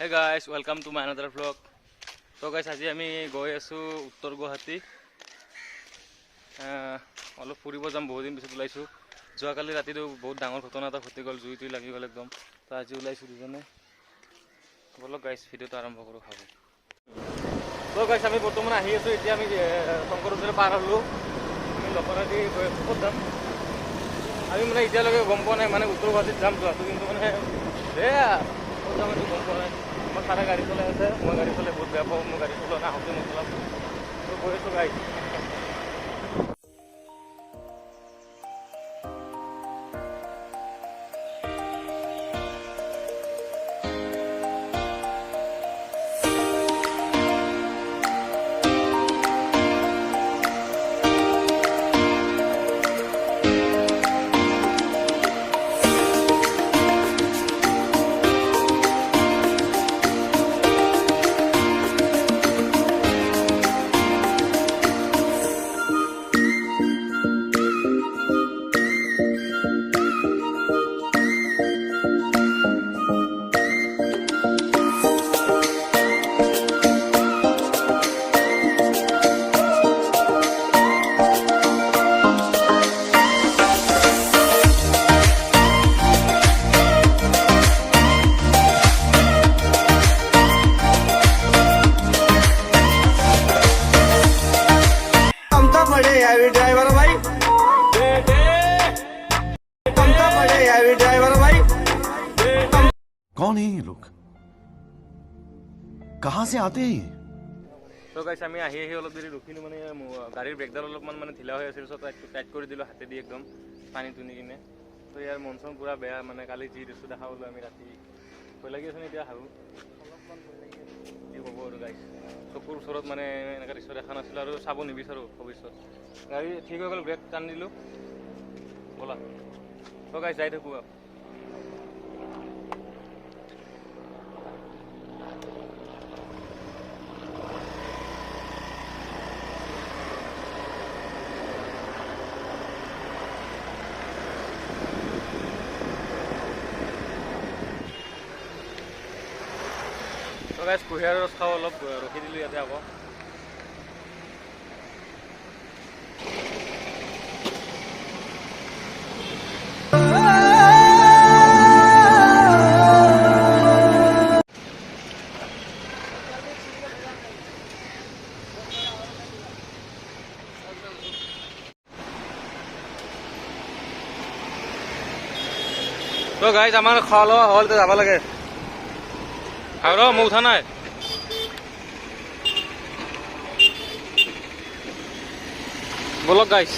Hey guys, welcome to my another vlog. So guys, আজি আমি গৈ আছো উত্তৰ গুৱাহাটী অলপ ফুৰিব যাম। বহুত দিন পিছত ওলাইছো। যোৱাকালি ৰাতিটো বহুত ডাঙৰ ঘটনা এটা ঘটি গ'ল, জুইটো লাগি গ'ল একদম। তো আজি ওলাইছো দুজনে। বলক গাইছ ভিডিঅ'টো আৰম্ভ কৰোঁ খাব। তো গাইছ আমি বৰ্তমান আহি আছো, এতিয়া আমি শংকৰ উজৰে পাৰ হ'লোঁ। আমি লখৰাদি গৈ আছো, ক'ত যাম আমি মানে এতিয়ালৈকে গম পোৱা নাই, মানে উত্তৰ গুৱাহাটীত যাম যোৱাটো, কিন্তু মানে ক'ত যাম এইটো গম পোৱা নাই। মই খানা গাড়ী চলাই আছে, মই গাড়ী চলাই বহুত বেয়া পাওঁ, মই গাড়ী চলোৱা নাহোঁতে নচলাম। তো গৈ আছোঁ গাড়ী। ड्राइवर भाई ड्राइवर भाई कौन है ये लोग कहाँ से आते हैं? তো গাইছ আমি আহি অলপ দেৰি ৰখিলোঁ, মানে গাড়ীৰ ব্ৰেকডাল অলপমান মানে ঢিলা হৈ আছিল, চ' টাইট কৰি দিলোঁ হাতেদি একদম পানী তুনি কিনে। তো ইয়াৰ মন চন পূৰা বেয়া, মানে কালি যি দৃশ্য দেখা পালোঁ আমি ৰাতি, ভয় লাগি আছে এতিয়া ভাবোঁ কি হ'ব আৰু গাইছ। চকুৰ ওচৰত মানে এনেকুৱা দৃশ্য দেখা নাছিলোঁ আৰু চাব নিবিচাৰোঁ ভৱিষ্যত। গাড়ী ঠিক হৈ গ'ল, ব্ৰেক টান দিলোঁ, ব'লা। তো গাইছ যাই থাকোঁ আৰু। তো গাইছ কুঁহিয়াৰৰ ৰস খাওঁ, অলপ ৰখি দিলোঁ ইয়াতে আকৌ। তো গাইজ আমাৰ খোৱা লোৱা হ'ল, যাব লাগে আৰু মই উঠা নাই। বলক গাইজ।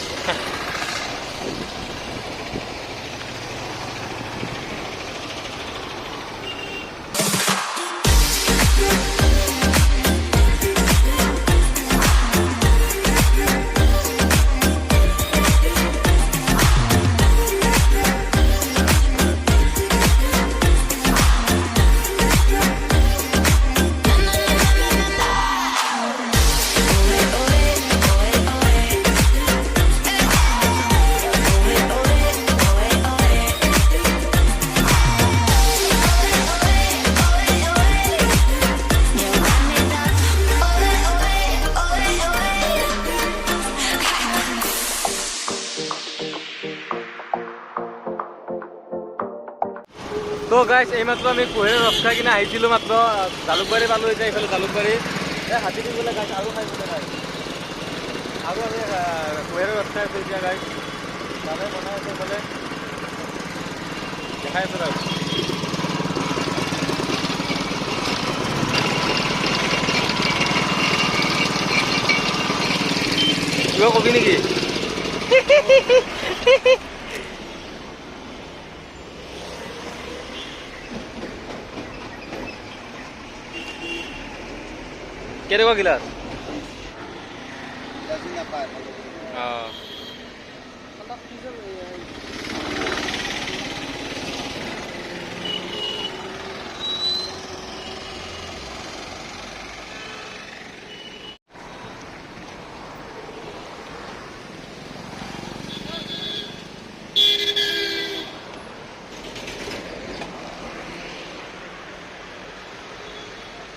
তো গাইছ এইমাত্ৰ আমি কুঁহিয়াৰ ৰস খাই কিনে আহিছিলোঁ, মাত্ৰ জালুকবাৰী পালোঁ। এতিয়া এইফালে জালুকবাৰী হাতী দি পেলাই গাইছ আৰু খাই পেলাই গাইছ, আৰু আমি কুঁহিয়াৰৰ ৰস খাই আছোঁ এতিয়া গাইছ। দাদাই বনাই আছে এইফালে, দেখাই আছোঁ আৰু। কিবা কবি নেকি? কেনেকুৱা গিলাচ? অঁ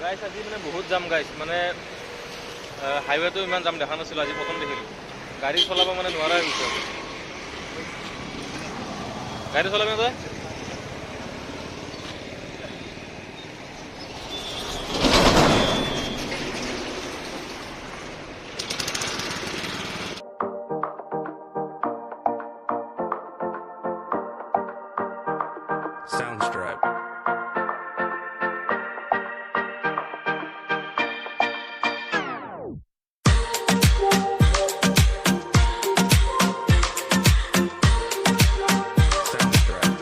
গাইছ আজি মানে বহুত যাম গাইছ মানে হাইৱেটো ইমান যাম দেখা নাছিলোঁ আজি প্ৰথম দেখিলোঁ গাড়ী চলাব মানে নোৱাৰা হৈ গৈছে গাড়ী চলাবি তই Soundstripe. Soundstripe.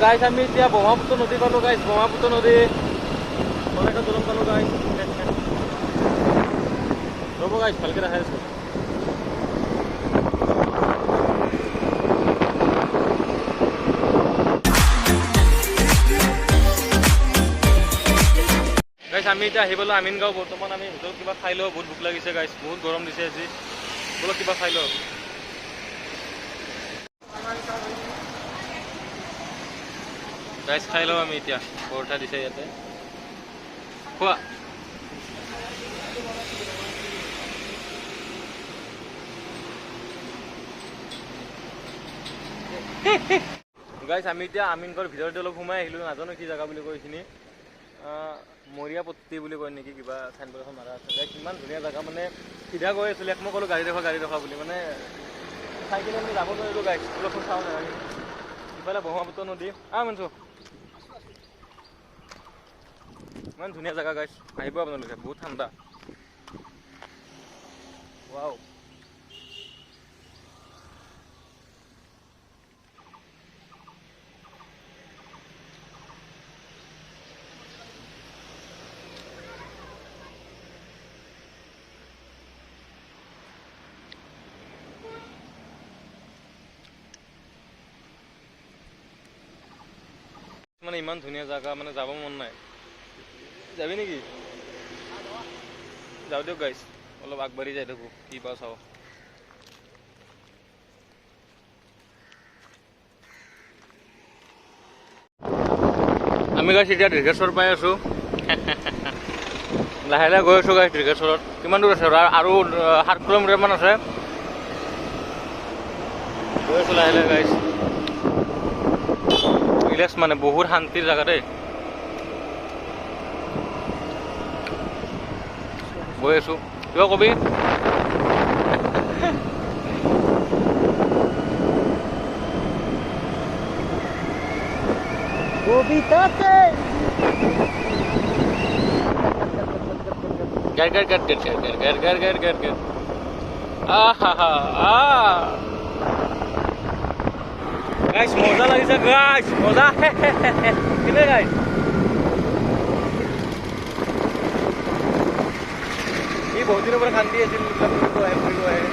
গাইছ আমি এতিয়া ব্ৰহ্মপুত্ৰ নদী পালোঁ গাইছ ব্ৰহ্মপুত্ৰ নদী কলেজত দলং পালোঁ গাইছ ৰ'ব গাইছ ভালকৈ দেখাই আছোঁ গাইছ আমি এতিয়া আহি পালোঁ আমিনগাঁও বৰ্তমান আমি ভিতৰত কিবা খাই লওঁ বহুত ভোক লাগিছে গাইছ বহুত গৰম দিছে আজি বলক কিবা খাই লওঁ গাইছ খাই লওঁ আমি এতিয়া পৰঠা দিছে ইয়াতে খোৱা গাইছ আমি এতিয়া আমিনগাঁৱৰ ভিতৰতে অলপ সোমাই আহিলোঁ নাজানো কি জেগা বুলি কয় এইখিনি মৰিয়াপট্টি বুলি কয় নেকি কিবা চাইনবোৰ্ড এখন মাৰা আছে গাইছ ইমান ধুনীয়া জেগা মানে সিধা গৈ আছিলোঁ মই ক'লোঁ গাড়ী ৰখা বুলি মানে চাই কিনে আমি যাব নোৱাৰিলোঁ গাইছ অলপখন চাওঁ নাই ইফালে ব্ৰহ্মপুত্ৰ নদী মানছোঁ ইমান ধুনীয়া জেগা গাইছ আহিব আপোনালোকে বহুত ঠাণ্ডা ৱাও মানে ইমান ধুনীয়া জেগা মানে যাব মন নাই যাবি নেকি যাওঁ দিয়ক গাইছ অলপ আগবাঢ়ি যাই থাকোঁ কি পাওঁ চাওঁ আমি গাইছ এতিয়া দীৰ্ঘেশ্বৰ পাই আছোঁ লাহে লাহে গৈ আছোঁ গাইছ দীৰ্ঘেশ্বৰত কিমান দূৰ আছে আৰু 7 কিলোমিটাৰমান আছে গৈ আছোঁ লাহে লাহে গাইছ ৰিলেক্স মানে বহুত শান্তিৰ জেগা দেই গৈ আছোঁ কিবা কবি গাইছ মজা লাগিছে গাইছ মজা কেনে গাইছ ই বহুত দিনৰ পৰা শান্তি আছিল ফুৰিব আহে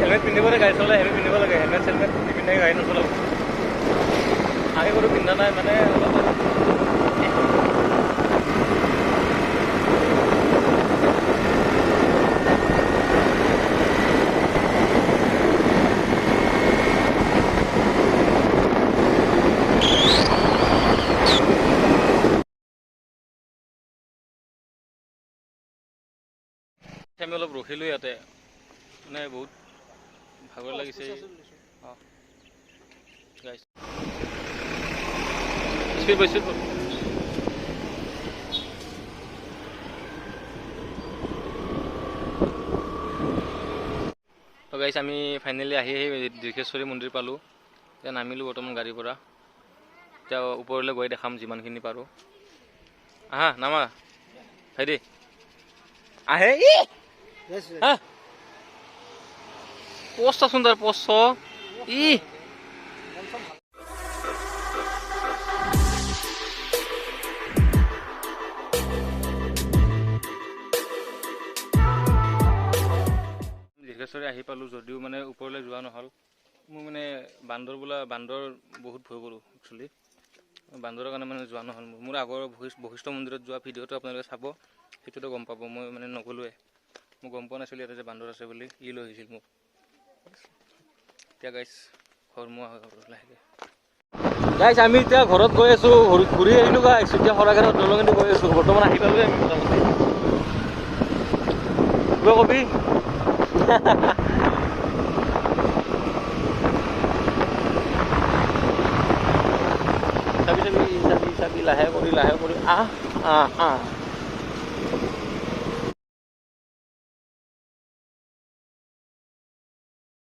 হেলমেট পিন্ধিব লাগে গাড়ী চলাই হেলমেট পিন্ধিব লাগে হেলমেট চেলমেট নিপিন্ধাই গাড়ী নচলাব আগে কোনো পিন্ধা নাই মানে অলপ আমি অলপ ৰখিলোঁ ইয়াতে মানে বহুত ভাগৰ লাগিছে গাইছ স্পীড তো গাইছ আমি ফাইনেলি আহি দীৰ্ঘেশ্বৰী মন্দিৰ পালোঁ এতিয়া নামিলোঁ বৰ্তমান গাড়ীৰ পৰা এতিয়া ওপৰলৈ গৈ দেখাম যিমানখিনি পাৰোঁ আহা নামা দে আহে ই হা পোষ্ট আছোন তাৰ পোষ্ট ই দীৰ্ঘেশ্বৰী আহি পালোঁ যদিও মানে ওপৰলৈ যোৱা নহ'ল মোৰ মানে বান্দৰ বহুত ভয় কৰোঁ একচুৱেলি বান্দৰৰ কাৰণে মানে যোৱা নহ'ল মোৰ আগৰ বশিষ্ঠ মন্দিৰত যোৱা ভিডিঅ'টো আপোনালোকে চাব সেইটোতো গম পাব মই মানে নগ'লোৱে মই গম পোৱা নাছিলোঁ ইয়াতে যে বান্দৰ আছে বুলি ই লৈ আহিছিল মোক এতিয়া গাইছ ঘৰ মোৱা হৈ গ'ল লাহেকৈ গাইছ আমি এতিয়া ঘৰত গৈ আছোঁ ঘূৰি আহিলোঁ গাইছ এতিয়া শৰাইঘাটত দলঙেদি গৈ আছোঁ বৰ্তমান আহি পালোঁ আমি মোটামুটি কিবা কবি চাবি লাহে কৰি আহ